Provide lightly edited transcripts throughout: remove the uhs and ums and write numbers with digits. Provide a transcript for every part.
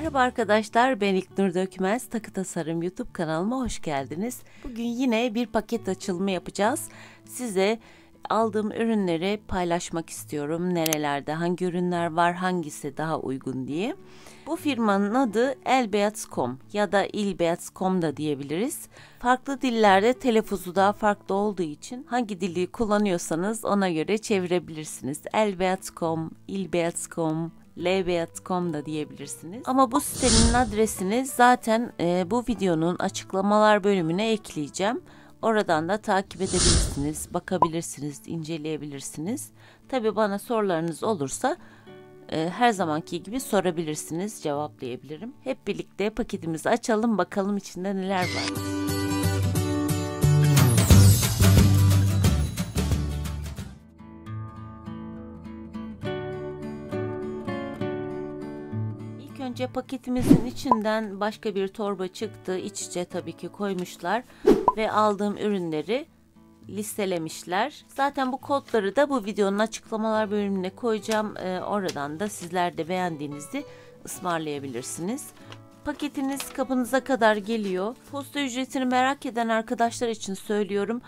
Merhaba arkadaşlar, ben İlknur Dökmez. Takı Tasarım YouTube kanalıma hoş geldiniz. Bugün yine bir paket açılımı yapacağız. Size aldığım ürünleri paylaşmak istiyorum. Nerelerde hangi ürünler var, hangisi daha uygun diye. Bu firmanın adı Elbeyaz.com ya da İlbeyaz.com da diyebiliriz. Farklı dillerde telaffuzu daha farklı olduğu için hangi dili kullanıyorsanız ona göre çevirebilirsiniz. Elbeyaz.com, İlbeyaz.com, Lbeyaz.com da diyebilirsiniz. Ama bu sitenin adresini zaten bu videonun açıklamalar bölümüne ekleyeceğim. Oradan da takip edebilirsiniz, bakabilirsiniz, inceleyebilirsiniz. Tabii bana sorularınız olursa her zamanki gibi sorabilirsiniz, cevaplayabilirim. Hep birlikte paketimizi açalım, bakalım içinde neler var. İlk önce paketimizin içinden başka bir torba çıktı. İç içe tabii ki koymuşlar ve aldığım ürünleri listelemişler. Zaten bu kodları da bu videonun açıklamalar bölümüne koyacağım. Oradan da sizler de beğendiğinizi ısmarlayabilirsiniz. Paketiniz kapınıza kadar geliyor. Posta ücretini merak eden arkadaşlar için söylüyorum.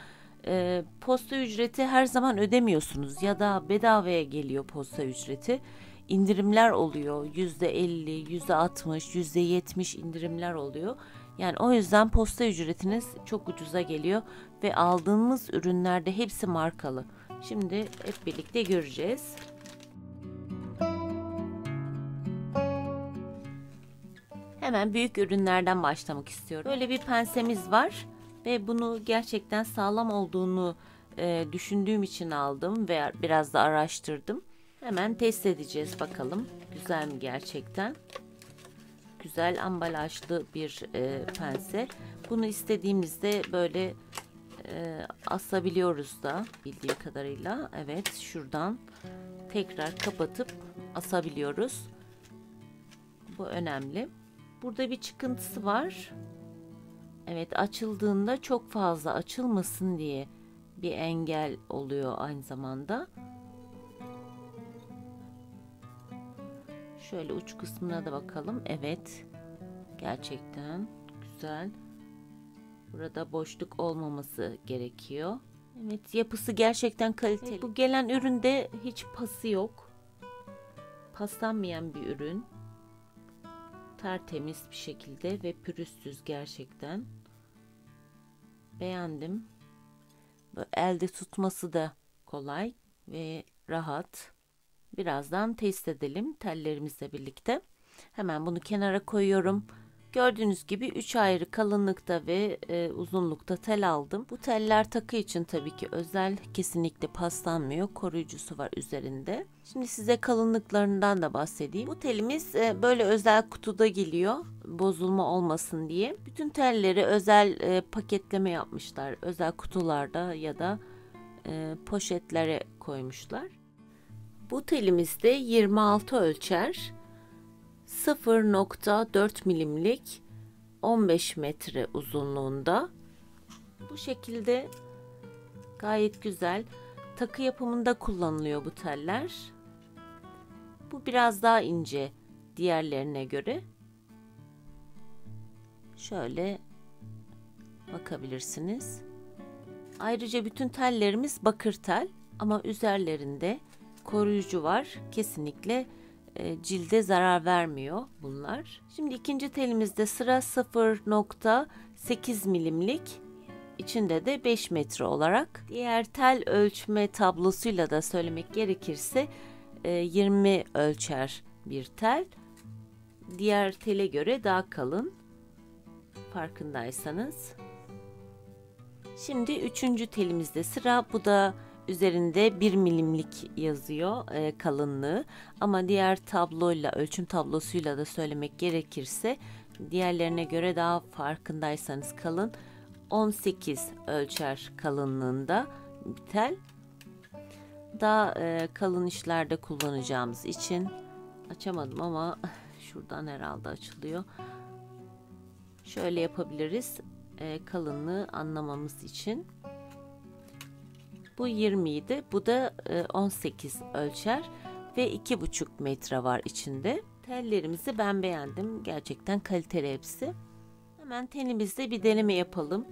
Posta ücreti her zaman ödemiyorsunuz ya da bedavaya geliyor posta ücreti. İndirimler oluyor. %50, %60, %70 indirimler oluyor. Yani o yüzden posta ücretiniz çok ucuza geliyor ve aldığımız ürünlerde hepsi markalı. Şimdi hep birlikte göreceğiz. Hemen büyük ürünlerden başlamak istiyorum. Böyle bir pensemiz var ve bunu gerçekten sağlam olduğunu düşündüğüm için aldım ve biraz da araştırdım. Hemen test edeceğiz bakalım. Güzel mi gerçekten? Güzel ambalajlı bir pense. Bunu istediğimizde böyle asabiliyoruz da bildiğim kadarıyla. Evet, şuradan tekrar kapatıp asabiliyoruz. Bu önemli. Burada bir çıkıntısı var. Evet, açıldığında çok fazla açılmasın diye bir engel oluyor aynı zamanda. Şöyle uç kısmına da bakalım. Evet. Gerçekten güzel. Burada boşluk olmaması gerekiyor. Evet, yapısı gerçekten kaliteli. Evet, bu gelen üründe hiç pası yok. Paslanmayan bir ürün. Tertemiz bir şekilde ve pürüzsüz gerçekten. Beğendim. Böyle elde tutması da kolay ve rahat. Birazdan test edelim tellerimizle birlikte. Hemen bunu kenara koyuyorum. Gördüğünüz gibi 3 ayrı kalınlıkta ve uzunlukta tel aldım. Bu teller takı için tabii ki özel, kesinlikle paslanmıyor. Koruyucusu var üzerinde. Şimdi size kalınlıklarından da bahsedeyim. Bu telimiz böyle özel kutuda geliyor. Bozulma olmasın diye. Bütün telleri özel paketleme yapmışlar. Özel kutularda ya da poşetlere koymuşlar. Bu telimizde 26 ölçer, 0.4 milimlik 15 metre uzunluğunda. Bu şekilde gayet güzel. Takı yapımında kullanılıyor bu teller. Bu biraz daha ince diğerlerine göre. Şöyle bakabilirsiniz. Ayrıca bütün tellerimiz bakır tel ama üzerlerinde koruyucu var. Kesinlikle cilde zarar vermiyor bunlar. Şimdi ikinci telimizde sıra 0.8 milimlik, içinde de 5 metre olarak. Diğer tel ölçme tablosuyla da söylemek gerekirse 20 ölçer bir tel. Diğer tele göre daha kalın, farkındaysanız. Şimdi üçüncü telimizde sıra, bu da üzerinde 1 milimlik yazıyor kalınlığı, ama diğer tabloyla, ölçüm tablosuyla da söylemek gerekirse diğerlerine göre daha, farkındaysanız, kalın. 18 ölçer kalınlığında bir tel. Daha kalın işlerde kullanacağımız için açamadım ama şuradan herhalde açılıyor. Şöyle yapabiliriz kalınlığı anlamamız için. Bu 20 idi. Bu da 18 ölçer ve 2,5 metre var içinde. Tellerimizi ben beğendim. Gerçekten kaliteli hepsi. Hemen tenimizde bir deneme yapalım.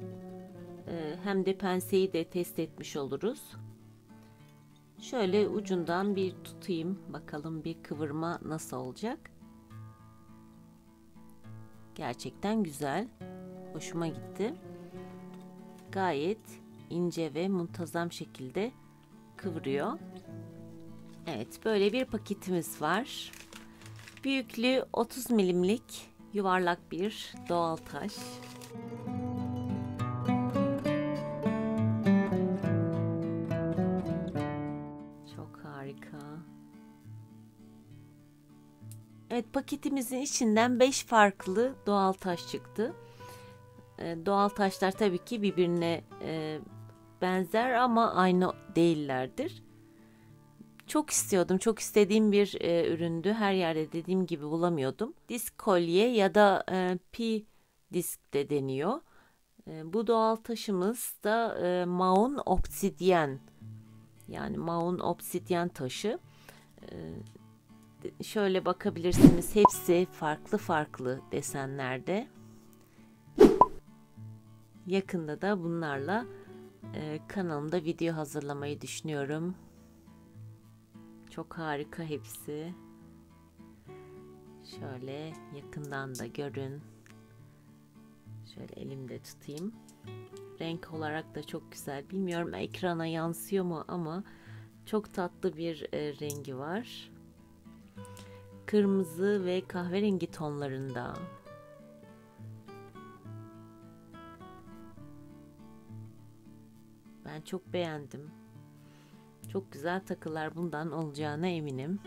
Hem de penseyi de test etmiş oluruz. Şöyle ucundan bir tutayım. Bakalım bir kıvırma nasıl olacak. Gerçekten güzel. Hoşuma gitti. Gayet ince ve muntazam şekilde kıvırıyor. Evet, böyle bir paketimiz var. Büyüklüğü 30 milimlik yuvarlak bir doğal taş. Çok harika. Evet, paketimizin içinden 5 farklı doğal taş çıktı. Doğal taşlar tabii ki birbirine benzer ama aynı değillerdir. Çok istiyordum, çok istediğim bir üründü. Her yerde dediğim gibi bulamıyordum. Disk kolye ya da pi disk de deniyor. Bu doğal taşımız da maun obsidyen. Yani maun obsidyen taşı. Şöyle bakabilirsiniz, hepsi farklı farklı desenlerde. Yakında da bunlarla kanalımda video hazırlamayı düşünüyorum. Çok harika hepsi. Şöyle yakından da görün. Şöyle elimde tutayım. Renk olarak da çok güzel. Bilmiyorum ekrana yansıyor mu ama çok tatlı bir rengi var. Kırmızı ve kahverengi tonlarında. Ben çok beğendim. Çok güzel takılar bundan olacağına eminim.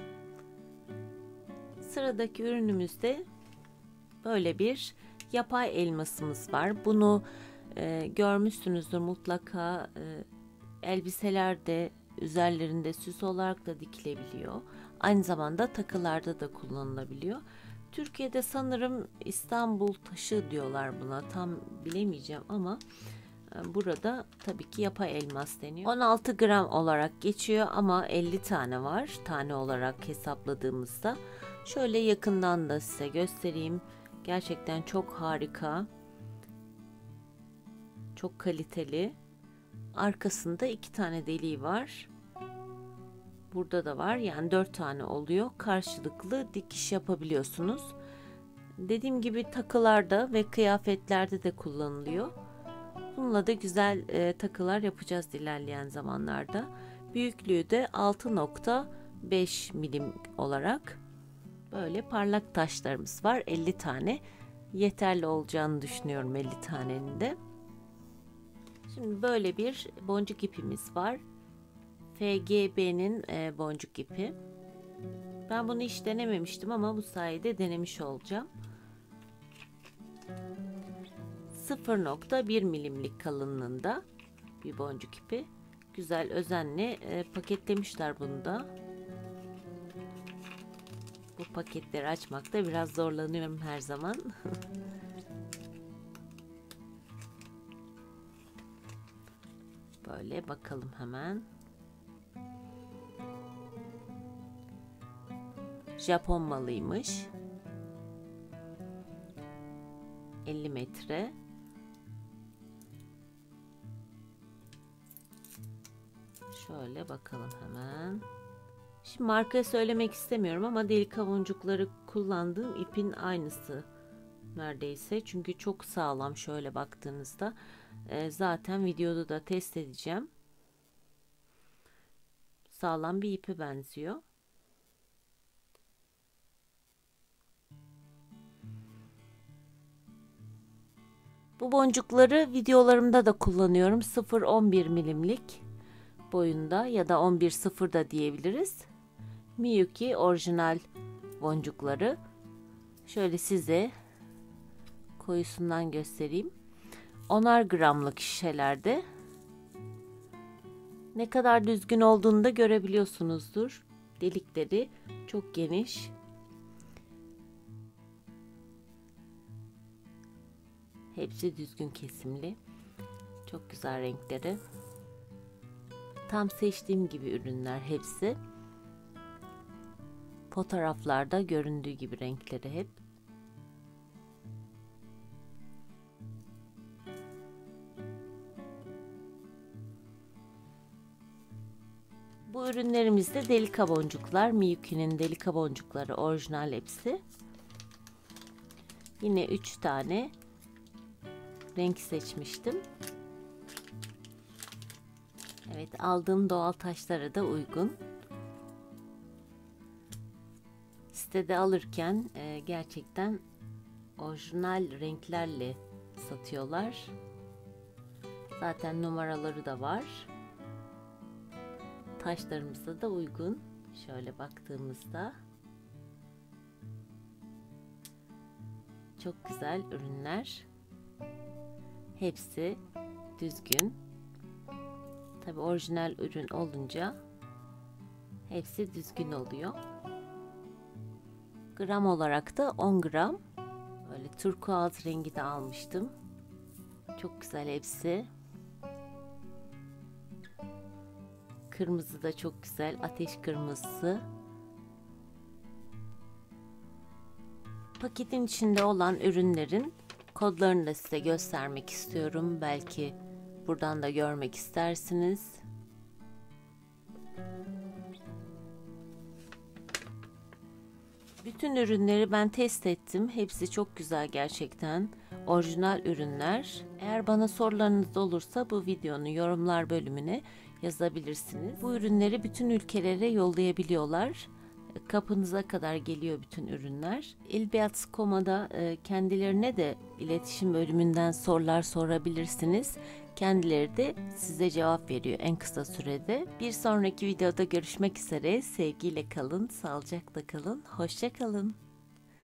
Sıradaki ürünümüzde böyle bir yapay elmasımız var. Bunu görmüşsünüzdür mutlaka. Elbiselerde üzerlerinde süs olarak da dikilebiliyor. Aynı zamanda takılarda da kullanılabiliyor. Türkiye'de sanırım İstanbul taşı diyorlar buna. Tam bilemeyeceğim ama burada tabii ki yapay elmas deniyor. 16 gram olarak geçiyor ama 50 tane var. Tane olarak hesapladığımızda. Şöyle yakından da size göstereyim. Gerçekten çok harika. Çok kaliteli. Arkasında 2 tane deliği var. Burada da var. Yani 4 tane oluyor. Karşılıklı dikiş yapabiliyorsunuz. Dediğim gibi takılarda ve kıyafetlerde de kullanılıyor. Bununla da güzel takılar yapacağız ilerleyen zamanlarda. Büyüklüğü de 6.5 milim olarak. Böyle parlak taşlarımız var. 50 tane. Yeterli olacağını düşünüyorum 50 tanenin de. Şimdi böyle bir boncuk ipimiz var. FGB'nin boncuk ipi. Ben bunu hiç denememiştim ama bu sayede denemiş olacağım. 0.1 milimlik kalınlığında bir boncuk ipi. Güzel özenle paketlemişler bunu da. Bu paketleri açmakta biraz zorlanıyorum her zaman. Böyle bakalım hemen. Japon malıymış. 50 metre. Şöyle bakalım hemen. Şimdi marka söylemek istemiyorum ama delik kavunçukları kullandığım ipin aynısı neredeyse. Çünkü çok sağlam şöyle baktığınızda. Zaten videoda da test edeceğim. Sağlam bir ipe benziyor. Bu boncukları videolarımda da kullanıyorum. 0.11 milimlik boyunda ya da 11.0 da diyebiliriz. Miyuki orijinal boncukları. Şöyle size koyusundan göstereyim. 10'ar gramlık şişelerde. Ne kadar düzgün olduğunu da görebiliyorsunuzdur. Delikleri çok geniş. Hepsi düzgün kesimli. Çok güzel renkleri. Tam seçtiğim gibi ürünler hepsi. Fotoğraflarda göründüğü gibi renkleri hep. Bu ürünlerimizde delika boncuklar. Miyuki'nin delika boncukları orijinal hepsi. Yine 3 tane renk seçmiştim. Evet, aldığım doğal taşlara da uygun. Sitede alırken gerçekten orijinal renklerle satıyorlar. Zaten numaraları da var. Taşlarımıza da uygun. Şöyle baktığımızda çok güzel ürünler. Hepsi düzgün. Tabii orijinal ürün olunca hepsi düzgün oluyor. Gram olarak da 10 gram. Böyle turkuaz rengi de almıştım. Çok güzel hepsi. Kırmızı da çok güzel. Ateş kırmızısı. Paketin içinde olan ürünlerin kodlarını da size göstermek istiyorum. Belki buradan da görmek istersiniz. Bütün ürünleri ben test ettim. Hepsi çok güzel gerçekten. Orijinal ürünler. Eğer bana sorularınız olursa bu videonun yorumlar bölümüne yazabilirsiniz. Bu ürünleri bütün ülkelere yollayabiliyorlar. Kapınıza kadar geliyor bütün ürünler. Ilbeyaz.com'da kendilerine de iletişim bölümünden sorular sorabilirsiniz. Kendileri de size cevap veriyor en kısa sürede. Bir sonraki videoda görüşmek üzere. Sevgiyle kalın, sağlıcakla kalın, hoşça kalın.